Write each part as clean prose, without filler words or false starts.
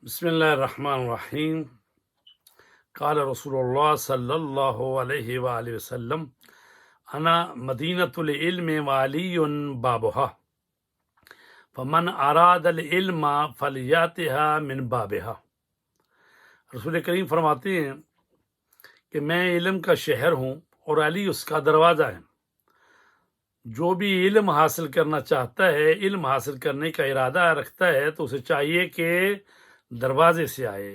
بسم اللہ الرحمن الرحیم قال رسول اللہ صلی اللہ علیہ وآلہ وسلم انا مدینۃ العلم وعلی بابها فمن اراد العلم فلیاتها من بابها۔ رسول کریم فرماتے ہیں کہ میں علم کا شہر ہوں اور علی اس کا دروازہ ہے۔ جو بھی علم حاصل کرنا چاہتا ہے، علم حاصل کرنے کا ارادہ رکھتا ہے، تو اسے چاہیے کہ دروازے سے آئے۔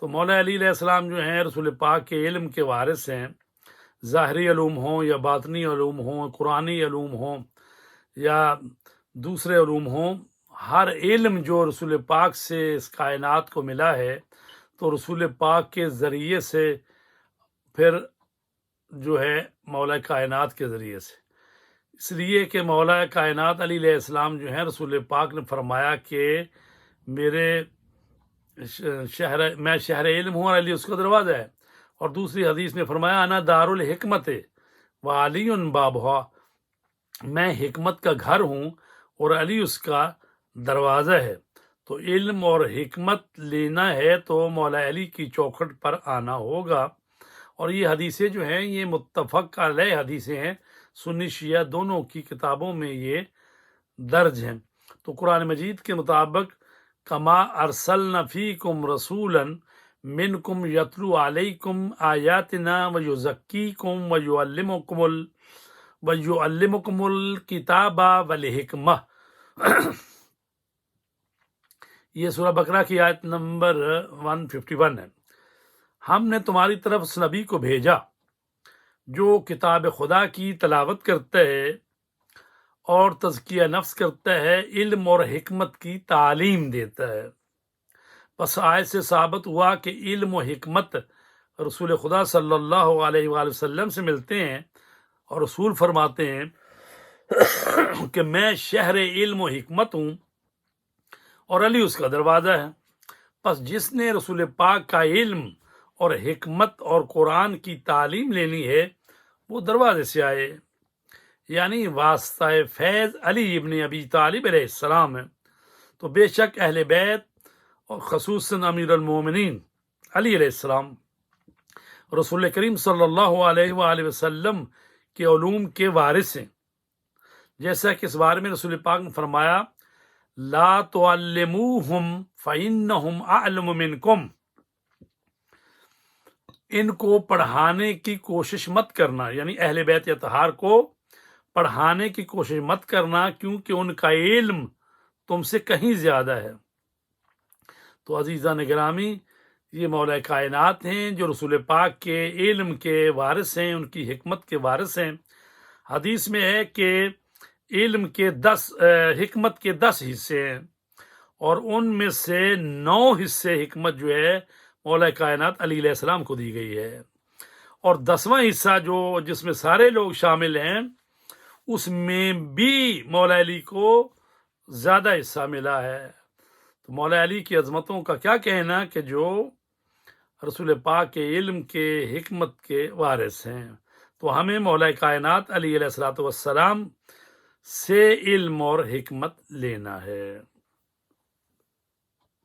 تو مولا علی علیہ السلام جو ہیں رسول پاک کے علم کے وارث ہیں۔ ظاہری علوم ہوں یا باطنی علوم ہوں، قرآنی علوم ہوں یا دوسرے علوم ہوں، ہر علم جو رسول پاک سے اس کائنات کو ملا ہے تو رسول پاک کے ذریعے سے پھر جو ہے مولا کائنات کے ذریعے سے، اس لیے کہ مولا کائنات علی علیہ السلام جو ہیں رسول پاک نے فرمایا کہ میرے میں شہر علم ہوں اور علی اس کا دروازہ ہے۔ اور دوسری حدیث میں فرمایا انا دار الحکمت و علی بابھا، میں حکمت کا گھر ہوں اور علی اس کا دروازہ ہے۔ تو علم اور حکمت لینا ہے تو مولا علی کی چوکھٹ پر آنا ہوگا۔ اور یہ حدیثیں جو ہیں یہ متفق علیہ حدیثیں ہیں، سنی شیعہ دونوں کی کتابوں میں یہ درج ہیں۔ تو قرآن مجید کے مطابق کما ارسلنا فیکم رسولا منکم یتلو علیکم آیاتنا ویزکیکم ویعلمکم الکتاب والحکمہ۔ یہ سورہ بقرہ کی آیت نمبر 151 ہے۔ ہم نے تمہاری طرف اس نبی کو بھیجا جو کتاب خدا کی تلاوت کرتا ہے اور تزکیہ نفس کرتا ہے، علم اور حکمت کی تعلیم دیتا ہے۔ بس آیت سے ثابت ہوا کہ علم و حکمت رسول خدا صلی اللہ علیہ وآلہ وسلم سے ملتے ہیں، اور رسول فرماتے ہیں کہ میں شہر علم و حکمت ہوں اور علی اس کا دروازہ ہے۔ پس جس نے رسول پاک کا علم اور حکمت اور قرآن کی تعلیم لینی ہے وہ دروازے سے آئے، یعنی واسطہ فیض علی ابن ابی طالب علیہ السلام ہے۔ تو بے شک اہل بیت اور خصوصاً امیر المومنین علی علیہ السلام رسول کریم صلی اللہ علیہ وآلہ وسلم کے علوم کے وارث ہیں، جیسا کہ اس بارے میں رسول پاک نے فرمایا لا تعلموہم فإنہم اعلم منکم، ان کو پڑھانے کی کوشش مت کرنا، یعنی اہل بیت اطہار کو پڑھانے کی کوشش مت کرنا، کیونکہ ان کا علم تم سے کہیں زیادہ ہے۔ تو عزیزان گرامی، یہ مولا کائنات ہیں جو رسول پاک کے علم کے وارث ہیں، ان کی حکمت کے وارث ہیں۔ حدیث میں ہے کہ علم کے 10 حکمت کے 10 حصے ہیں، اور ان میں سے 9 حصے حکمت جو ہے مولا کائنات علی علیہ السلام کو دی گئی ہے، اور 10واں حصہ جس میں سارے لوگ شامل ہیں اس میں بھی مولا علی کو زیادہ حصہ ملا ہے۔ تو مولا علی کی عظمتوں کا کیا کہنا کہ جو رسول پاک کے علم کے حکمت کے وارث ہیں۔ تو ہمیں مولا کائنات علی علیہ السلام سے علم اور حکمت لینا ہے۔